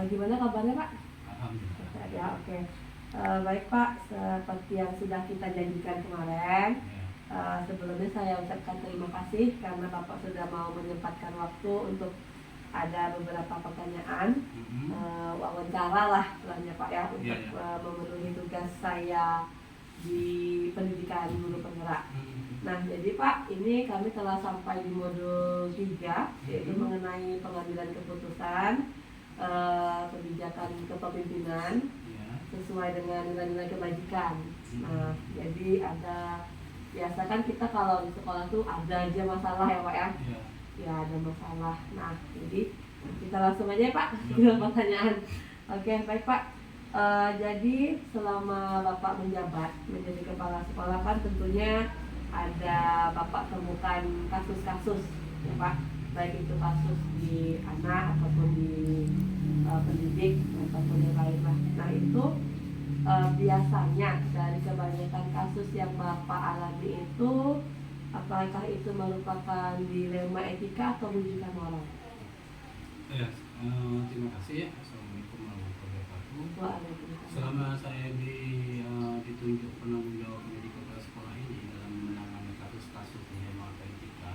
Gimana kabarnya Pak? Alhamdulillah. Sehat ya, oke. Baik Pak, seperti yang sudah kita janjikan kemarin, sebelumnya saya ucapkan terima kasih karena Bapak sudah mau menyempatkan waktu untuk ada beberapa pertanyaan, wawancara lah istilahnya Pak ya, untuk memenuhi tugas saya di pendidikan guru penggerak. Nah, jadi Pak, ini kami telah sampai di modul 3, yaitu mengenai pengambilan keputusan kebijakan kepemimpinan sesuai dengan nilai-nilai kebajikan. Nah, jadi biasa kan kita kalau di sekolah tuh ada aja masalah ya Pak ya? Ya ada masalah. Nah, jadi kita langsung aja ya Pak ke pertanyaan. Oke, baik Pak. Jadi selama Bapak menjabat menjadi kepala sekolah kan tentunya ada Bapak temukan kasus-kasus ya Pak, baik itu kasus di anak ataupun di pendidik ataupun yang lain lah. Nah itu biasanya dari kebanyakan kasus yang Bapak alami itu, apakah itu merupakan dilema etika atau rujukan moral? Ya, terima kasih ya. Assalamualaikum warahmatullahi wabarakatuh. Waalaikumsalam. Selama saya ditunjuk penanggung jawab menjadi kepala sekolah ini dalam menangani kasus-kasus dilema atau etika,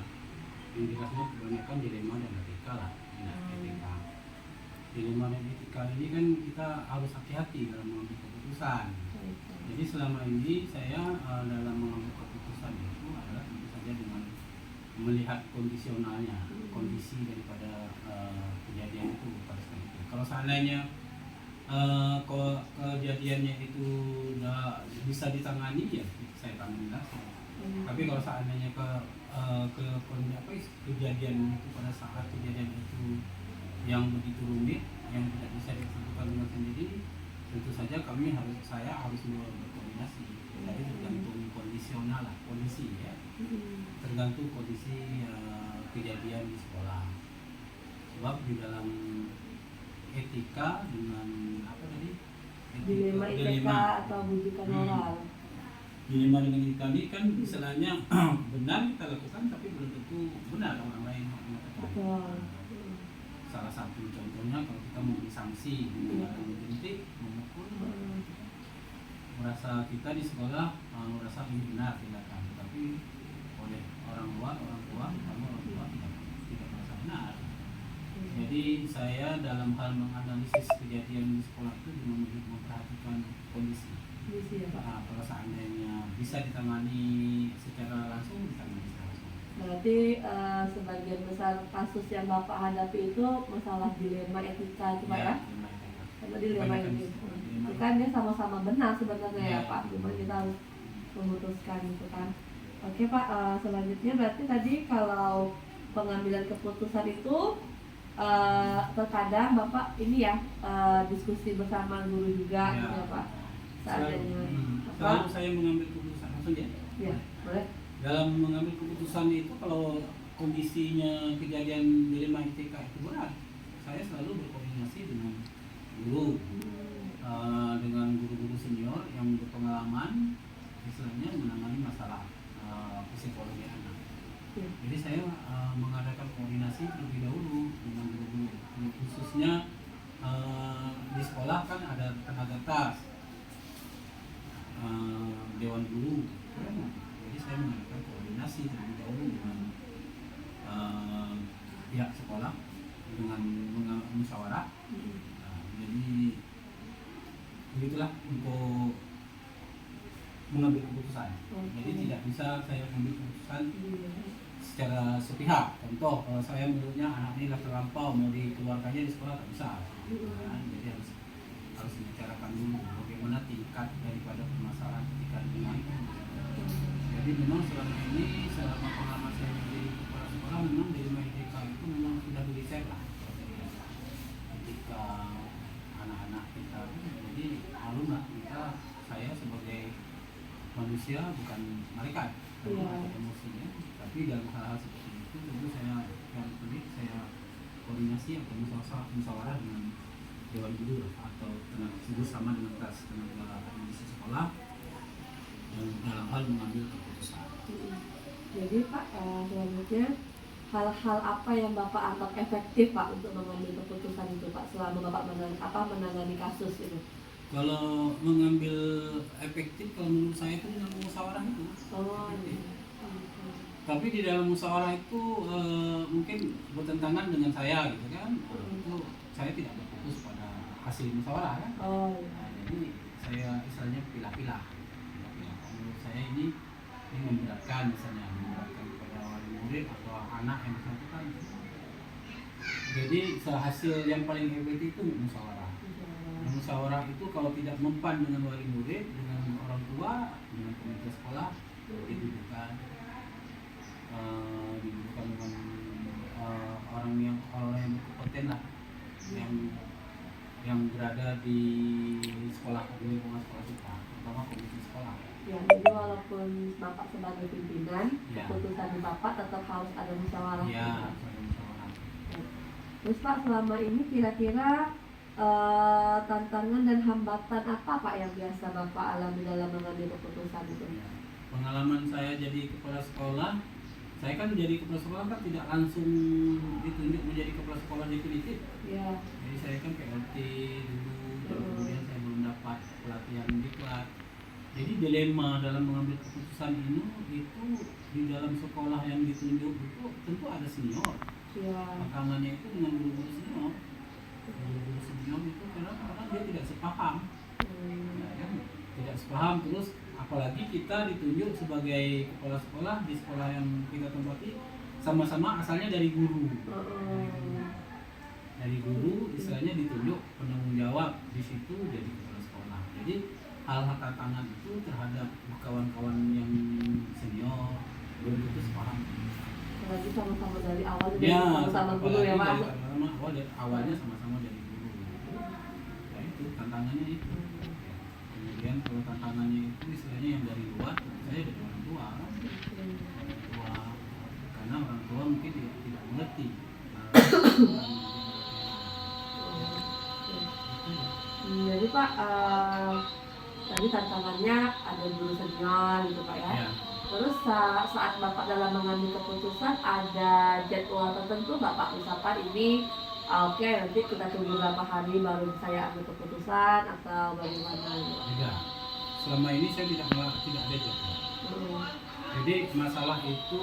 yang jelasnya kebanyakan dilema dan etika lah. Etika. Dilema dan etika ini kan kita harus hati-hati dalam mengambil keputusan. Jadi selama ini saya dalam mengambil keputusan itu adalah tentu saja dengan melihat kondisionalnya, kondisi daripada kejadian itu pada saat itu. Kalau seandainya kejadiannya itu udah bisa ditangani ya saya tangani langsung. Tapi kalau seandainya kejadian itu pada saat kejadian itu yang begitu rumit, yang tidak bisa dilakukan dengan sendiri, tentu saja saya harus berkoordinasi. Jadi tergantung kondisional lah, kondisi ya, tergantung kondisi kejadian di sekolah. Sebab di dalam etika dengan apa tadi? Dilema etika atau rujukan moral. Dilema dengan etika ini kan istilahnya benar kita lakukan tapi belum tentu benar orang lain mengatakan. Salah satu contohnya kalau kita memberi sanksi dengan menjentik, memukul, merasa kita di sekolah merasa ini benar tindakan, tetapi oleh orang tua kamu orang tua tidak merasa benar. Jadi saya dalam hal menganalisis kejadian di sekolah itu dengan memperhatikan kondisi. Kalau seandainya bisa ditangani secara langsung, ditangani secara langsung. Berarti sebagian besar kasus yang Bapak hadapi itu masalah dilema etika itu Pak ya? Karena dilema ini itu kan dia sama-sama benar sebenarnya ya Pak, cuma kita harus memutuskan gitu kan. Oke Pak, selanjutnya berarti tadi kalau pengambilan keputusan itu terkadang Bapak ini ya diskusi bersama guru juga gitu ya Pak. Selalu saya mengambil keputusan langsung ya? Ya, boleh. Dalam mengambil keputusan itu kalau kondisinya kejadian dilema etika itu benar, saya selalu berkoordinasi dengan guru, dengan guru-guru senior yang berpengalaman istilahnya menangani masalah psikologi anak. Jadi saya mengadakan koordinasi terlebih dahulu dengan guru-guru, khususnya di sekolah kan ada tenaga tas, dewan guru. Jadi saya mengadakan koordinasi terlebih dahulu dengan pihak sekolah dengan musyawarah. Jadi begitulah untuk mengambil keputusan. Jadi tidak bisa saya mengambil keputusan secara sepihak. Contoh, kalau saya menurutnya anak ini terlampau mau dikeluarkannya di sekolah tak bisa. Jadi harus dibicarakan dulu bagaimana tingkat daripada permasalahan ketika dimana. Jadi memang selama ini, selama pengalaman saya menjadi kepala sekolah, memang dilema etika itu memang sudah diriset lah ketika anak-anak kita. Jadi malum lah saya sebagai manusia bukan malaikat, ada emosinya. Tapi dalam hal-hal seperti itu tentu saya yang pelik saya koordinasi atau musyawarah dengan dewan guru atau bersama dengan tenaga administrasi sekolah dalam hal mengambil keputusan. Jadi Pak, selanjutnya hal-hal apa yang Bapak anggap efektif Pak untuk mengambil keputusan itu? selama Bapak menangani kasus itu? Kalau mengambil efektif, kalau menurut saya itu dengan musyawarah itu. Oh, Efektif. iya. Tapi di dalam musyawarah itu mungkin bertentangan dengan saya gitu kan. Itu saya tidak berfokus pada hasil musyawarah kan. Oh, iya. Nah, jadi saya misalnya pilah-pilah. Pilah-pilah. Menurut saya ini memberatkan, misalnya memberatkan kepada wali murid atau anak yang bersangkutan. Jadi hasil yang paling efektif itu musyawarah. Nah, musyawarah itu kalau tidak mempan dengan wali murid, dengan orang tua, dengan komite sekolah, didudukan dengan orang yang berkompeten lah, yang berada di sekolah, di lingkungan sekolah kita, terutama komite sekolah. Ya, jadi walaupun Bapak sebagai pimpinan, Ya. keputusan Bapak tetap harus ada musyawarah. Ya, ada musyawarah. Terus Pak, selama ini kira-kira tantangan dan hambatan apa Pak yang biasa Bapak alami dalam mengambil keputusan itu? Ya. Pengalaman saya jadi kepala sekolah, saya kan jadi kepala sekolah kan tidak langsung ditunjuk menjadi kepala sekolah definitif. Ya. Jadi saya kan PLT dulu, kemudian saya belum dapat pelatihan diklat. Jadi dilema dalam mengambil keputusan ini itu di dalam sekolah yang ditunjuk itu tentu ada senior. Ya. Tantangannya itu dengan guru-guru senior. Guru-guru senior itu kadang-kadang dia tidak sepaham. Ya, kan? Tidak sepaham, terus apalagi kita ditunjuk sebagai kepala sekolah di sekolah yang kita tempati sama-sama asalnya dari guru. Dari guru istilahnya ditunjuk penanggung jawab di situ jadi kepala sekolah. Jadi hal-hal tantangan itu terhadap kawan-kawan yang senior belum itu sepaham. Apalagi sama-sama dari awal Ya, sama-sama guru ya Pak. Awalnya sama-sama dari guru. Ya itu tantangannya itu. Kemudian kalau tantangannya itu istilahnya yang dari luar, saya dari orang tua. Karena orang tua mungkin tidak mengerti. Jadi Pak, tadi tantangannya ada guru senior gitu Pak ya. Ya. Terus saat Bapak dalam mengambil keputusan ada jadwal tertentu Bapak, misalkan ini oke, nanti kita tunggu berapa hari baru saya ambil keputusan atau bagaimana gitu. Tidak. Selama ini saya tidak ada jadwal. Jadi masalah itu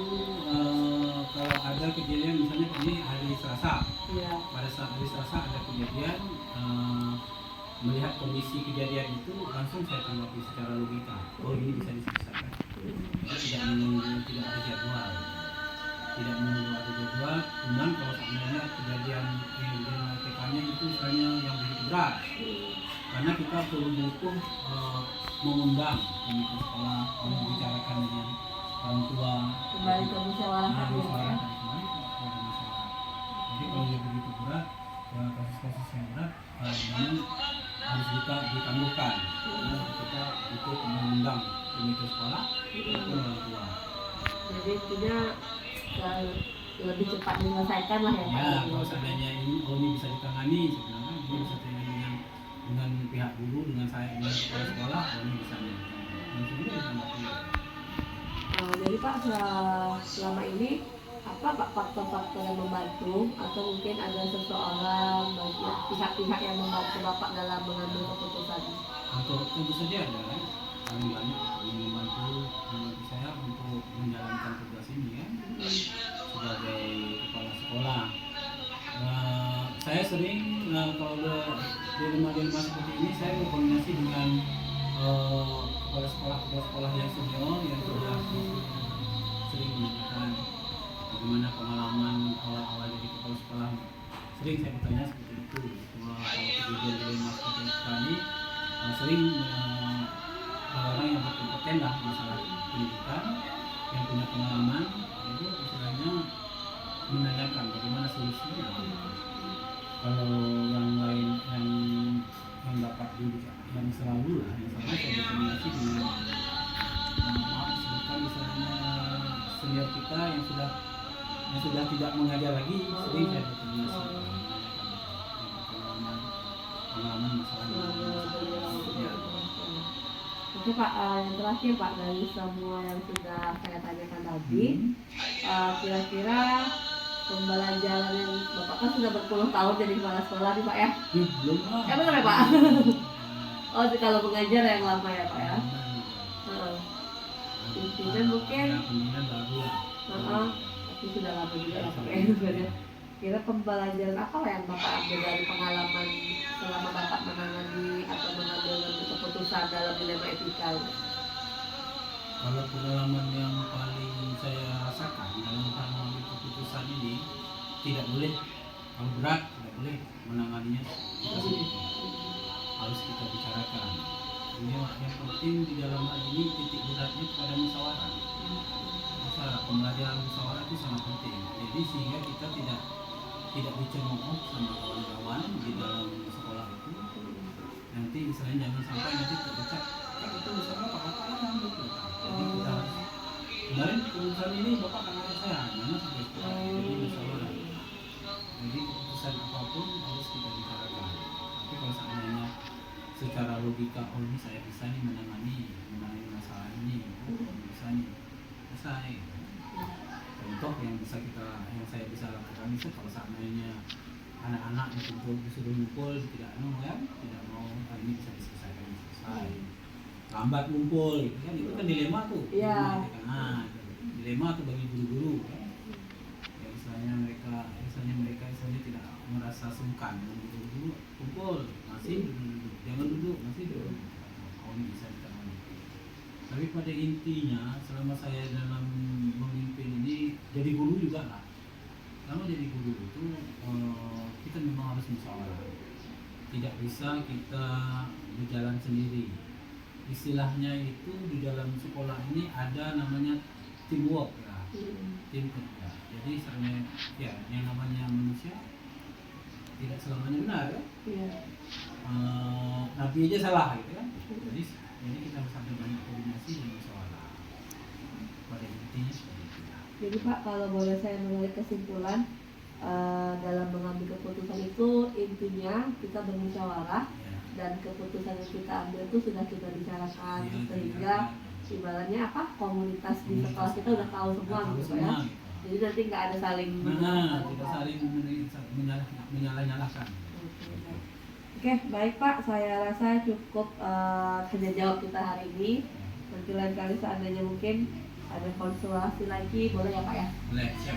kalau ada kejadian misalnya ini hari Selasa. Ya. Pada saat hari Selasa ada kejadian, melihat kondisi kejadian itu langsung saya tanggapi secara logika. Oh, ini bisa diselesaikan. Tidak menunggu, tidak ada jadwal. Tidak menunggu ada jadwal. Cuman kalau sebenarnya kejadian yang TK-nya itu misalnya yang begitu berat, karena kita perlu butuh mengundang komite sekolah, membicarakan dengan orang tua. Kembali ke musyawarah. Jadi kalau dia begitu berat, kasus-kasus yang berat, memang harus kita ditangguhkan. Karena kita butuh mengundang komite sekolah maupun orang tua. Jadi intinya lebih cepat menyelesaikan lah ya Pak. Ya, kalau seandainya ini bisa ditangani, sebenarnya ini bisa ditangani dengan pihak guru, dengan saya, dengan kepala sekolah, ini bisa ditangani. Dan sebenarnya ditanggapi. Jadi Pak, selama ini apa Pak faktor-faktor yang membantu atau mungkin ada seseorang pihak-pihak yang membantu Bapak dalam mengambil keputusan? Untuk tentu saja ada paling banyak yang membantu saya untuk menjalankan tugas ini ya sebagai kepala sekolah. Saya sering kalau di rumah seperti ini saya berkoordinasi dengan kepala sekolah yang senior yang sudah sering menanyakan bagaimana pengalaman awal-awal jadi kepala sekolah. Sering saya bertanya seperti itu. Kalau kejadian di rumah seperti kami sering orang yang berkompeten lah masalah pendidikan yang punya pengalaman itu istilahnya menanyakan bagaimana solusinya. Kalau yang lain yang dapat yang selalu lah yang sama saya berkoordinasi dengan sebutkan misalnya senior kita yang sudah tidak mengajar lagi, sering saya berkoordinasi pengalaman masalah ya. Oke Pak, yang terakhir Pak, dari semua yang sudah saya tanyakan tadi, kira-kira pembelajaran yang Bapak kan sudah berpuluh tahun jadi kepala sekolah nih Pak ya? Belum lah. Benar ya Pak? Oh kalau mengajar yang lama ya Pak ya? Intinya mungkin Pembinaan baru lah. tapi sudah lama juga lah Pak ya. Kira pembelajaran apa yang Bapak ambil dari pengalaman selama Bapak menangani atau mengambil keputusan dalam dilema etika? Kalau pengalaman yang paling saya rasakan dalam hal mengambil keputusan ini, tidak boleh, kalau berat tidak boleh menanganinya kita sendiri, harus kita bicarakan. Ini yang penting di dalam hal ini titik beratnya pada musyawarah. Pembelajaran musyawarah itu sangat penting. Jadi sehingga kita tidak dicemooh sama kawan-kawan di dalam sekolah itu. Nanti misalnya jangan sampai nanti terucap kan itu misalnya bapak yang gitu. Jadi kita kemarin keputusan ini bapak kan ada saya mana sampai jadi musyawarah. Jadi keputusan apapun harus kita bicarakan. Tapi kalau seandainya secara logika oh ini saya bisa nih menangani masalah ini, bisa nih selesai. Contoh yang saya bisa lakukan itu kalau seandainya anak-anak disuruh ngumpul tidak mau hari ini bisa diselesaikan selesai. Lambat ngumpul kan itu kan dilema tuh. Iya. Dilema tuh bagi guru-guru kan. Ya misalnya mereka tidak merasa sungkan guru-guru kumpul masih duduk, jangan duduk masih duduk. Oh ini bisa ditangani. Tapi pada intinya selama saya dalam memimpin ini jadi guru juga lah. Selama jadi guru itu kita memang harus musyawarah. Tidak bisa kita berjalan sendiri. Istilahnya itu di dalam sekolah ini ada namanya teamwork ya, tim kerja. Jadi sebenarnya ya yang namanya manusia tidak selamanya benar ya. Nabi aja salah gitu kan. Jadi kita harus ada banyak koordinasi dan musyawarah. Pada intinya seperti itu. Jadi Pak kalau boleh saya menarik kesimpulan dalam mengambil keputusan itu intinya kita bermusyawarah. Dan keputusan yang kita ambil itu sudah kita bicarakan sehingga ibaratnya komunitas di sekolah kita udah tahu semua gitu ya. Jadi nanti nggak ada saling tidak saling menyalah-nyalahkan. Oke, baik Pak, saya rasa cukup tanya jawab kita hari ini. Nanti lain kali seandainya mungkin ada konsultasi lagi boleh ya Pak ya? Boleh, siap.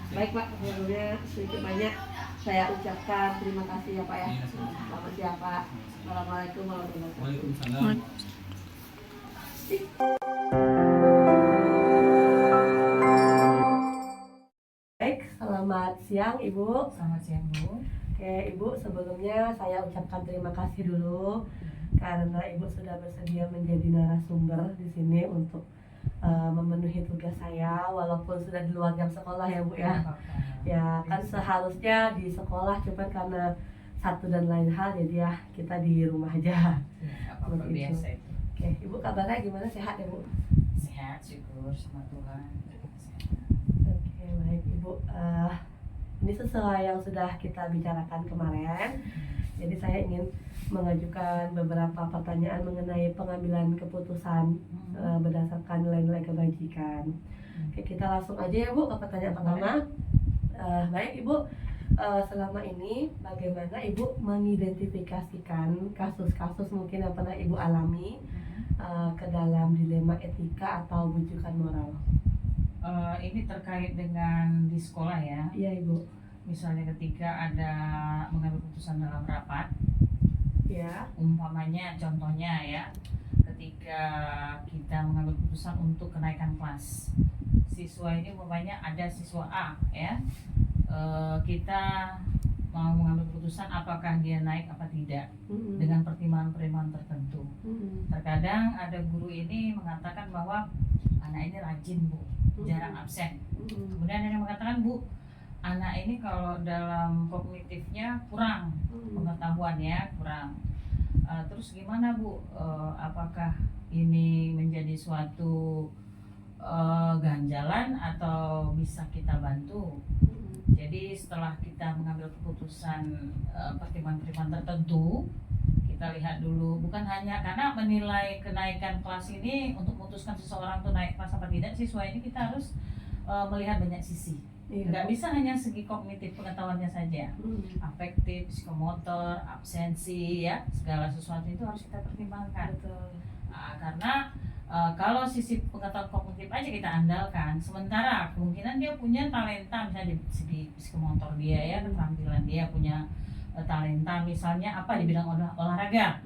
Baik Pak, sebelumnya sedikit banyak saya ucapkan terima kasih ya Pak ya. Selamat siang Pak. Assalamualaikum warahmatullahi wabarakatuh. Waalaikumsalam. Baik, selamat siang Ibu. Selamat siang Bu. Oke Ibu, sebelumnya saya ucapkan terima kasih dulu karena Ibu sudah bersedia menjadi narasumber di sini untuk memenuhi tugas saya walaupun sudah di luar jam sekolah ya Bu ya. Ya kan seharusnya di sekolah cuma karena satu dan lain hal jadi ya kita di rumah aja. Ya, apa-apa biasa itu. Oke, Ibu kabarnya gimana, sehat ya Bu? Sehat, syukur sama Tuhan. Oke, baik Ibu. Ini sesuai yang sudah kita bicarakan kemarin. Jadi saya ingin mengajukan beberapa pertanyaan mengenai pengambilan keputusan berdasarkan nilai-nilai kebajikan. Oke, kita langsung aja ya Bu ke pertanyaan pertama. Baik Ibu, selama ini bagaimana Ibu mengidentifikasikan kasus-kasus mungkin yang pernah Ibu alami ke dalam dilema etika atau bujukan moral? Ini terkait dengan di sekolah ya. Iya Ibu. Misalnya ketika ada mengambil keputusan dalam rapat, Ya. umpamanya contohnya ya, ketika kita mengambil keputusan untuk kenaikan kelas, siswa ini umpamanya ada siswa A ya, kita mau mengambil keputusan apakah dia naik apa tidak dengan pertimbangan-pertimbangan tertentu. Terkadang ada guru ini mengatakan bahwa anak ini rajin Bu, jarang absen. Kemudian ada yang mengatakan Bu, anak ini kalau dalam kognitifnya kurang, pengetahuannya kurang. Terus gimana Bu? Apakah ini menjadi suatu ganjalan atau bisa kita bantu? Jadi setelah kita mengambil keputusan pertimbangan-pertimbangan tertentu, kita lihat dulu, bukan hanya karena menilai kenaikan kelas ini untuk memutuskan seseorang itu naik kelas apa tidak, siswa ini kita harus melihat banyak sisi. Iya. Nggak bisa hanya segi kognitif pengetahuannya saja, afektif, psikomotor, absensi, ya segala sesuatu itu harus kita pertimbangkan. Betul. Karena kalau sisi pengetahuan kognitif aja kita andalkan, sementara kemungkinan dia punya talenta misalnya di segi psikomotor dia ya, keterampilan dia punya talenta misalnya apa di bidang olahraga.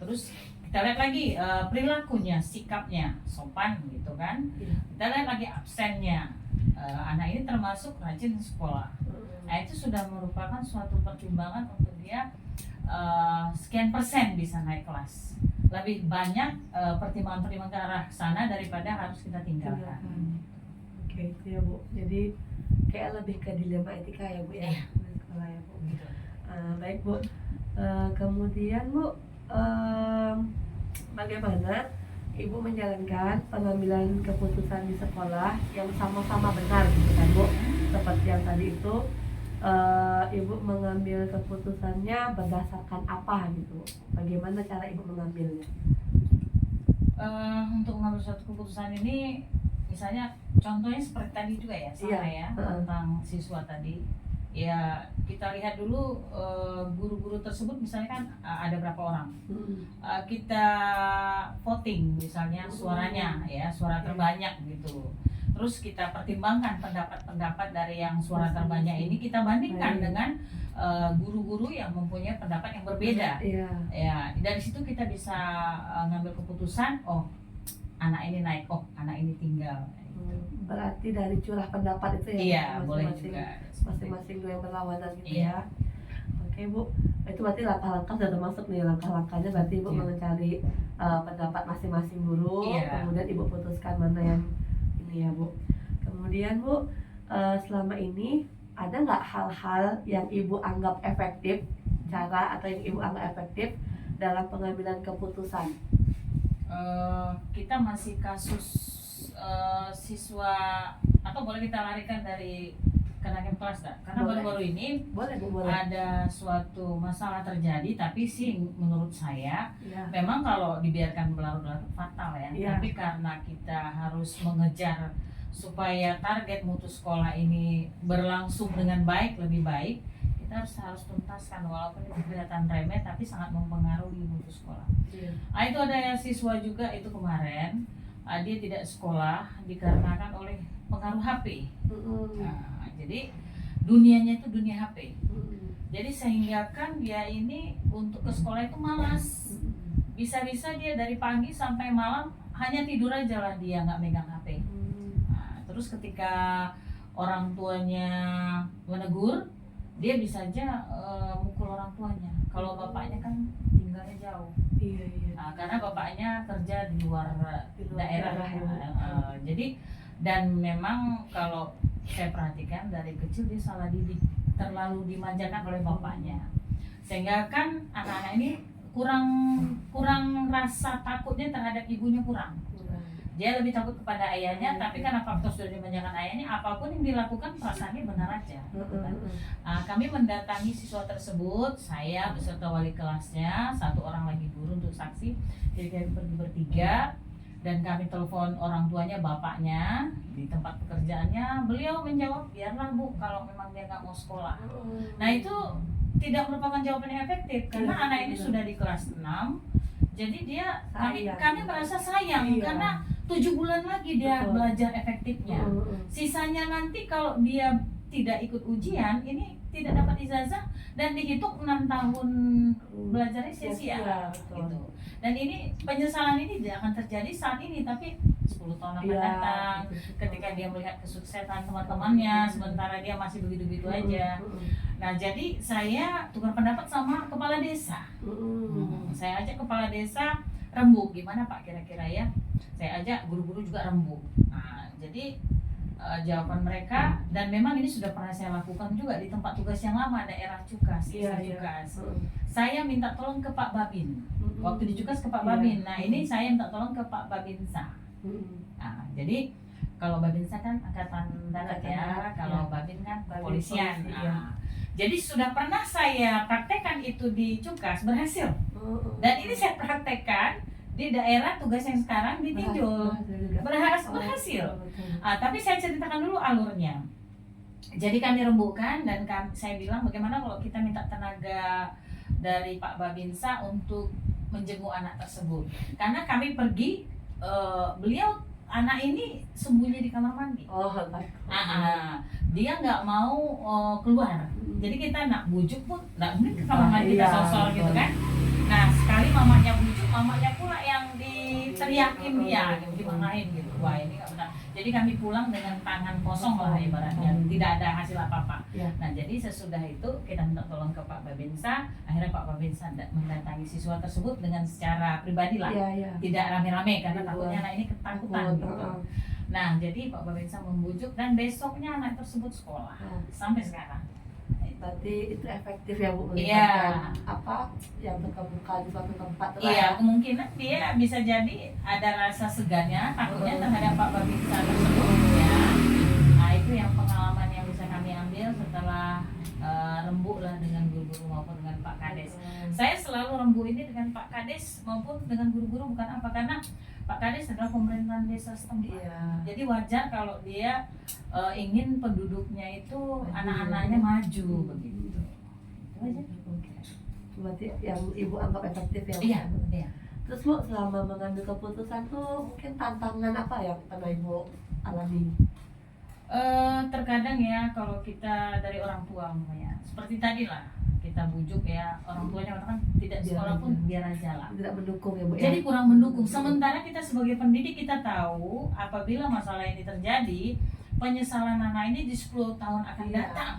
Terus kita lihat lagi perilakunya, sikapnya sopan gitu kan. Kita lihat lagi absennya. Anak ini termasuk rajin sekolah. Nah, itu sudah merupakan suatu pertimbangan untuk dia sekian persen bisa naik kelas. Lebih banyak pertimbangan-pertimbangan ke arah sana daripada harus kita tinggalkan. Oke, itu ya Bu. Jadi kayak lebih ke dilema etika ya Bu ya. Iya. Di sekolah ya Bu. Gitu. Baik Bu. Kemudian Bu, bagaimana Ibu menjalankan pengambilan keputusan di sekolah yang sama-sama benar gitu kan Bu? Seperti yang tadi itu Ibu mengambil keputusannya berdasarkan apa gitu? Bagaimana cara Ibu mengambilnya? Untuk mengambil suatu keputusan ini, misalnya contohnya seperti tadi juga ya, sama ya tentang siswa tadi. Ya kita lihat dulu guru-guru tersebut misalnya kan ada berapa orang. Kita voting misalnya suaranya ya, suara terbanyak gitu. Terus kita pertimbangkan pendapat-pendapat dari yang suara terbanyak ini, kita bandingkan dengan guru-guru yang mempunyai pendapat yang berbeda. Ya, dari situ kita bisa ngambil keputusan, oh anak ini naik, oh anak ini tinggal. Berarti dari curah pendapat itu ya? Iya, boleh juga. Masing-masing dua yang berlawanan gitu ya. Oke Bu, itu berarti langkah-langkah sudah termasuk nih, langkah-langkahnya berarti Ibu mencari pendapat masing-masing guru, kemudian Ibu putuskan mana yang ini ya Bu. Kemudian Bu, selama ini ada nggak hal-hal yang Ibu anggap efektif, cara atau yang Ibu anggap efektif dalam pengambilan keputusan? Kita masih kasus siswa, atau boleh kita larikan dari kenaikan kelas tak? Karena baru-baru ini boleh. ada suatu masalah terjadi, tapi sih menurut saya memang kalau dibiarkan berlarut-larut fatal ya. Tapi karena kita harus mengejar supaya target mutu sekolah ini berlangsung dengan baik, lebih baik, kita harus tuntaskan walaupun itu kelihatan remeh tapi sangat mempengaruhi mutu sekolah. Itu ada siswa juga itu kemarin dia tidak sekolah dikarenakan oleh pengaruh HP. Jadi dunianya itu dunia HP. Jadi sehingga kan dia ini untuk ke sekolah itu malas. Bisa-bisa dia dari pagi sampai malam hanya tidur aja lah, dia nggak megang HP. Terus ketika orang tuanya menegur, dia bisa aja mukul orang tuanya. Kalau bapaknya kan tinggalnya jauh. Karena bapaknya kerja di luar daerah. Jadi dan memang kalau saya perhatikan dari kecil dia salah didik, terlalu dimanjakan oleh bapaknya, sehingga kan anak-anak ini kurang rasa takutnya terhadap ibunya, kurang. Dia lebih takut kepada ayahnya, tapi karena faktor sudah dimanjakan ayahnya, apapun yang dilakukan perasaannya benar aja. Kami mendatangi siswa tersebut, saya beserta wali kelasnya, satu orang lagi guru untuk saksi. Jadi kami pergi bertiga, dan kami telepon orang tuanya, bapaknya di tempat pekerjaannya. Beliau menjawab, biarlah Bu, kalau memang dia nggak mau sekolah. Nah itu tidak merupakan jawaban yang efektif, karena anak ini sudah di kelas 6. Jadi dia kami merasa sayang karena 7 bulan lagi dia belajar efektifnya. Sisanya nanti kalau dia tidak ikut ujian, ini tidak dapat ijazah dan dihitung 6 tahun belajarnya sia-sia gitu. Dan ini penyesalan ini tidak akan terjadi saat ini, tapi 10 tahun akan datang ketika dia melihat kesuksesan teman-temannya, sementara dia masih begitu-begitu aja. Nah, jadi saya tukar pendapat sama kepala desa. Saya ajak kepala desa rembuk, gimana Pak kira-kira ya? Saya ajak guru-guru juga rembuk. Nah, jadi jawaban mereka, dan memang ini sudah pernah saya lakukan juga di tempat tugas yang lama, daerah Cukas, Cukas. Saya minta tolong ke Pak Babin. Waktu di Cukas ke Pak Babin. Nah, ini saya minta tolong ke Pak Babinsa. Nah, jadi kalau Babinsa kan angkatan darat ya, kalau Babin kan kepolisian. Jadi sudah pernah saya praktekkan itu di Cukas, berhasil. Dan ini saya praktekkan di daerah tugas yang sekarang di Tinjul, berhasil. Tapi saya ceritakan dulu alurnya. Jadi kami rembukan dan saya bilang bagaimana kalau kita minta tenaga dari Pak Babinsa untuk menjenguk anak tersebut. Karena kami pergi, beliau anak ini sembunyi di kamar mandi. Oh, baik. Dia nggak mau keluar. Jadi kita nak bujuk pun nggak mungkin ke kamar mandi kita Iya, sosor gitu betul. kan. Nah sekali mamanya bujuk, mamanya pula yang diteriakin dia, gitu, dimarahin gitu. Wah ini nggak benar. Jadi kami pulang dengan tangan kosong lah ibaratnya, tidak ada hasil apa-apa. Iya. Nah jadi sesudah itu kita minta tolong ke Pak Babinsa. Akhirnya Pak Babinsa mendatangi siswa tersebut dengan secara pribadi lah, Iya. tidak rame-rame karena Iya. takutnya anak ini ketakutan gitu. Nah, jadi Pak Babinsa membujuk dan besoknya anak tersebut sekolah sampai sekarang. Berarti itu efektif ya Bu, Iya. melibatkan apa yang terkemuka di suatu tempat lah ya. Iya, kemungkinan dia bisa jadi ada rasa segannya, takutnya terhadap Pak Babinsa tersebut. Ya. Nah, itu yang pengalaman yang bisa kami ambil setelah rembuk lah dengan guru-guru maupun dengan Pak Kades. Saya selalu rembu ini dengan Pak Kades maupun dengan guru-guru, bukan apa, karena Pak Kades adalah pemerintahan desa setempat. Iya. Jadi wajar kalau dia ingin penduduknya itu anak-anaknya maju begitu. Itu aja. Berarti yang Ibu anggap efektif ya. Iya, iya. Terus Bu, selama mengambil keputusan tuh mungkin tantangan apa yang pernah Ibu alami? Terkadang ya kalau kita dari orang tua umpamanya, seperti tadi lah kita bujuk ya, orang tuanya kan tidak sekolah pun biar aja lah. Tidak mendukung ya Bu ya. Jadi kurang mendukung. Sementara kita sebagai pendidik kita tahu apabila masalah ini terjadi, penyesalan anak ini di 10 tahun akan datang.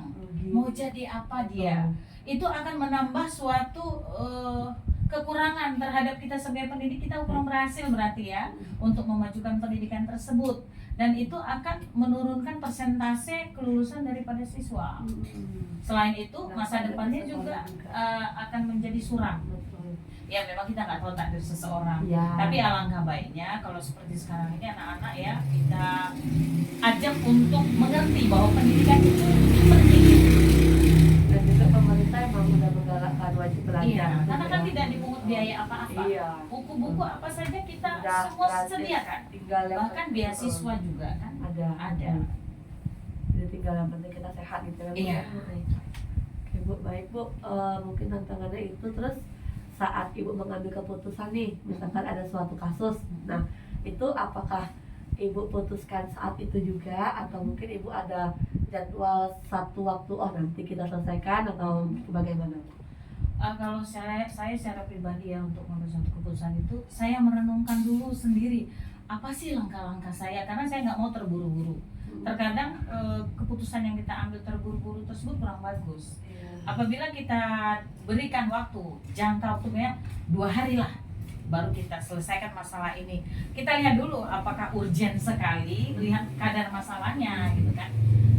Mau jadi apa dia? Itu akan menambah suatu kekurangan terhadap kita sebagai pendidik. Kita kurang berhasil berarti ya untuk memajukan pendidikan tersebut, dan itu akan menurunkan persentase kelulusan daripada siswa. Selain itu masa depannya juga akan menjadi suram. Ya memang kita nggak tahu takdir seseorang, Ya. tapi alangkah baiknya kalau seperti sekarang ini anak-anak ya kita ajak untuk mengerti bahwa pendidikan itu penting. Dan juga pemerintah emang udah menggalakkan wajib belajar. Iya, karena kan tidak dipungut biaya apa-apa. Iya. Buku-buku apa saja kita Udah semua gratis. sediakan. Tinggal yang Bahkan beasiswa juga kan ada. Jadi tinggal yang penting kita sehat gitu ya Bu. Iya. Oke Bu, baik Bu. Mungkin tantangannya itu, terus saat Ibu mengambil keputusan nih, misalkan ada suatu kasus, nah itu apakah Ibu putuskan saat itu juga, atau mungkin Ibu ada jadwal satu waktu, oh nanti kita selesaikan, atau bagaimana? Kalau saya secara pribadi ya untuk mengambil suatu keputusan itu saya merenungkan dulu sendiri apa sih langkah-langkah saya, karena saya nggak mau terburu-buru. Terkadang keputusan yang kita ambil terburu-buru tersebut kurang bagus. Apabila kita berikan waktu, jangka waktunya 2 hari lah baru kita selesaikan masalah ini. Kita lihat dulu apakah urgent sekali, lihat kadar masalahnya gitu kan.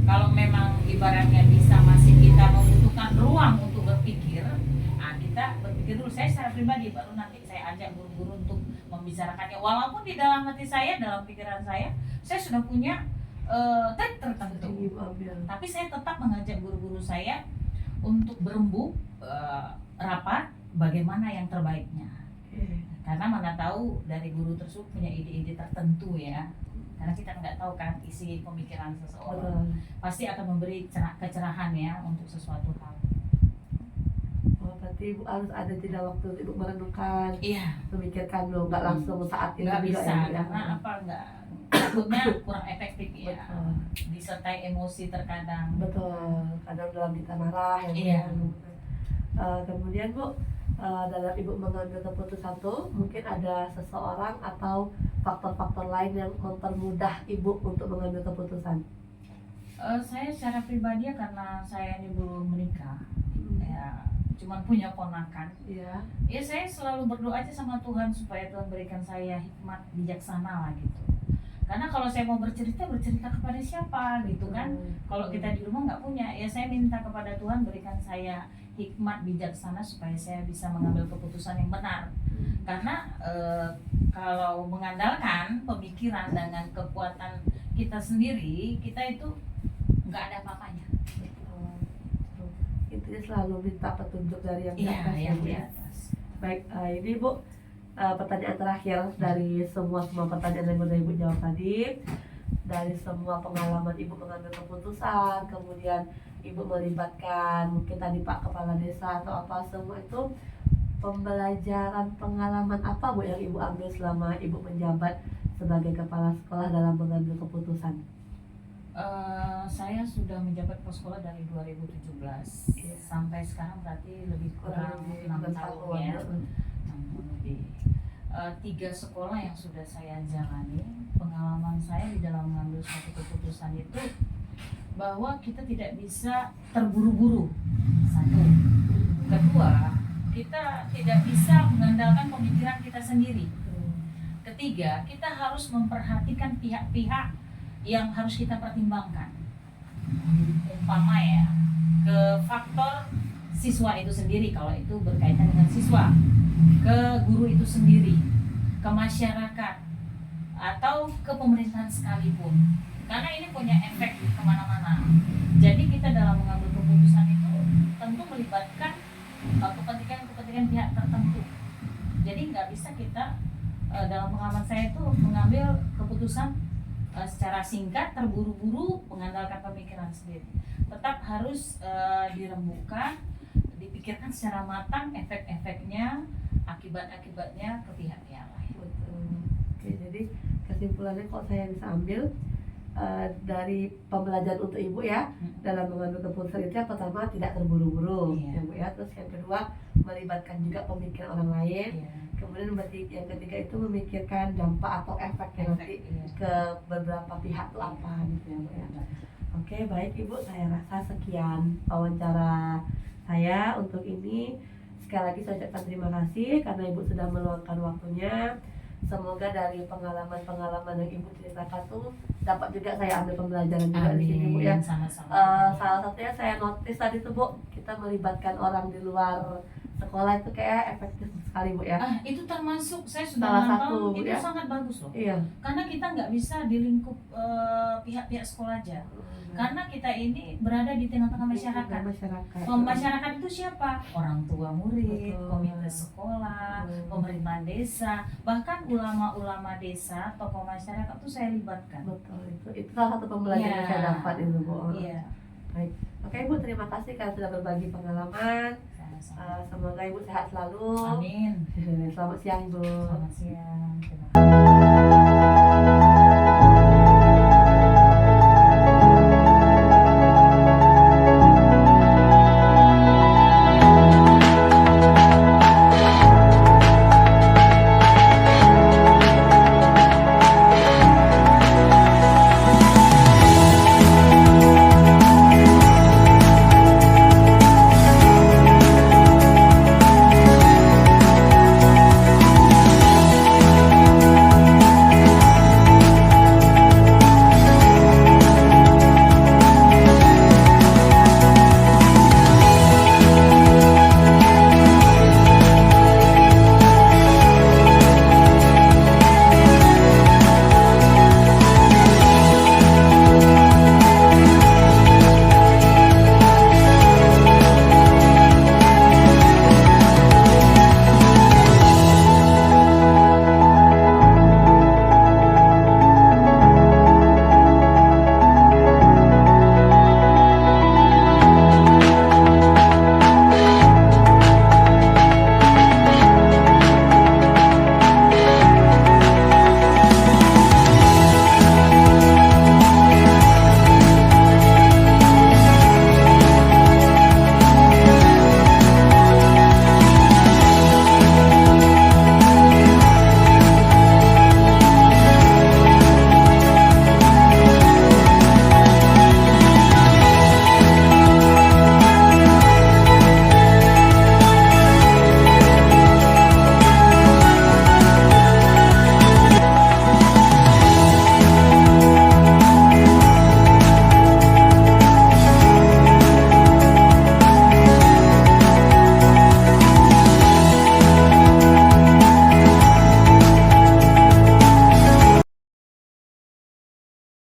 Kalau memang ibaratnya bisa masih kita membutuhkan ruang untuk berpikir, nah kita berpikir dulu. Saya secara pribadi baru nanti saya ajak guru-guru untuk membicarakannya. Walaupun di dalam hati saya, dalam pikiran saya sudah punya trik tertentu. Tapi saya tetap mengajak guru-guru saya untuk berembuk rapat bagaimana yang terbaiknya. Karena mana tahu dari guru tersebut punya ide-ide tertentu ya. Karena kita nggak tahu kan isi pemikiran seseorang. Pasti akan memberi kecerahan ya untuk sesuatu hal. Oh, berarti Ibu harus ada jeda waktu Ibu merenungkan, Iya. memikirkan dulu, nggak langsung saat itu Nggak juga bisa ya, Bu, ya? karena apa nggak takutnya kurang efektif ya. Betul. Disertai emosi terkadang. Betul, kadang dalam kita marah ya. Bu, Iya. ya. Kemudian Bu, dalam Ibu mengambil keputusan tuh mungkin ada seseorang atau faktor-faktor lain yang mempermudah Ibu untuk mengambil keputusan. Saya secara pribadi ya karena saya ini belum menikah, ya cuman punya ponakan. Iya. Ya saya selalu berdoa aja sama Tuhan supaya Tuhan berikan saya hikmat bijaksana lah gitu. Karena kalau saya mau bercerita kepada siapa gitu kan? Kalau kita di rumah nggak punya, ya saya minta kepada Tuhan berikan saya hikmat bijaksana supaya saya bisa mengambil keputusan yang benar. Karena kalau mengandalkan pemikiran dengan kekuatan kita sendiri, kita itu nggak ada apa-apanya. Intinya selalu minta petunjuk dari yang di Iya, atas, yang Bu, di ya. atas. Baik, ini Bu, pertanyaan terakhir dari semua pertanyaan yang udah Ibu jawab tadi. dari semua pengalaman Ibu mengambil keputusan, kemudian Ibu melibatkan mungkin tadi Pak Kepala Desa atau apa, semua itu pembelajaran pengalaman apa Bu yang Ibu ambil selama Ibu menjabat sebagai kepala sekolah dalam mengambil keputusan? Saya sudah menjabat kepala sekolah dari 2017 sampai sekarang, berarti lebih kurang 6 tahun ya. 6 tahun lebih. 3 sekolah yang sudah saya jalani, pengalaman saya di dalam mengambil suatu keputusan itu bahwa kita tidak bisa terburu-buru. Satu. Kedua, kita tidak bisa mengandalkan pemikiran kita sendiri. Ketiga, kita harus memperhatikan pihak-pihak yang harus kita pertimbangkan. Umpama ya, ke faktor siswa itu sendiri kalau itu berkaitan dengan siswa, ke guru itu sendiri, ke masyarakat, atau ke pemerintahan sekalipun. Karena ini punya efek kemana-mana. Jadi kita dalam mengambil keputusan itu tentu melibatkan kepentingan pihak tertentu. Jadi nggak bisa kita dalam pengalaman saya itu mengambil keputusan secara singkat, terburu-buru, mengandalkan pemikiran sendiri. Tetap harus dirembukan, dipikirkan secara matang efek-efeknya, akibat-akibatnya ke pihak-pihak lain. Oke, jadi kesimpulannya kalau saya bisa ambil dari pembelajaran untuk Ibu ya, dalam mengambil keputusan itu yang pertama tidak terburu-buru, ya Bu ya. Terus yang kedua melibatkan juga pemikiran orang lain. Kemudian yang ketiga itu memikirkan dampak atau efeknya nanti ke beberapa pihak itu apa gitu ya Bu ya. Oke, baik Ibu, saya rasa sekian wawancara saya untuk ini. Sekali lagi saya ucapkan terima kasih karena Ibu sudah meluangkan waktunya. Semoga dari pengalaman-pengalaman yang Ibu ceritakan tuh dapat juga saya ambil pembelajaran juga di sini Bu ya. Sama-sama. Salah satunya saya notice tadi tuh Bu, kita melibatkan orang di luar sekolah itu kayak efektif sekali Bu ya. Itu termasuk saya sudah Salah nonton, satu, Bu, itu ya. sangat bagus loh. Iya. Karena kita nggak bisa di lingkup pihak-pihak sekolah aja. Karena kita ini berada di tengah-tengah masyarakat. Masyarakat itu siapa? Orang tua murid, Betul. komite sekolah, pemerintahan desa, bahkan ulama-ulama desa, tokoh masyarakat itu saya libatkan. Betul, itu salah satu pembelajaran yang saya dapat itu Bu. Iya. Baik. Oke Ibu, terima kasih karena sudah berbagi pengalaman. Sama-sama. Semoga Ibu sehat selalu. Amin. Selamat siang Ibu. Selamat siang. Terima kasih.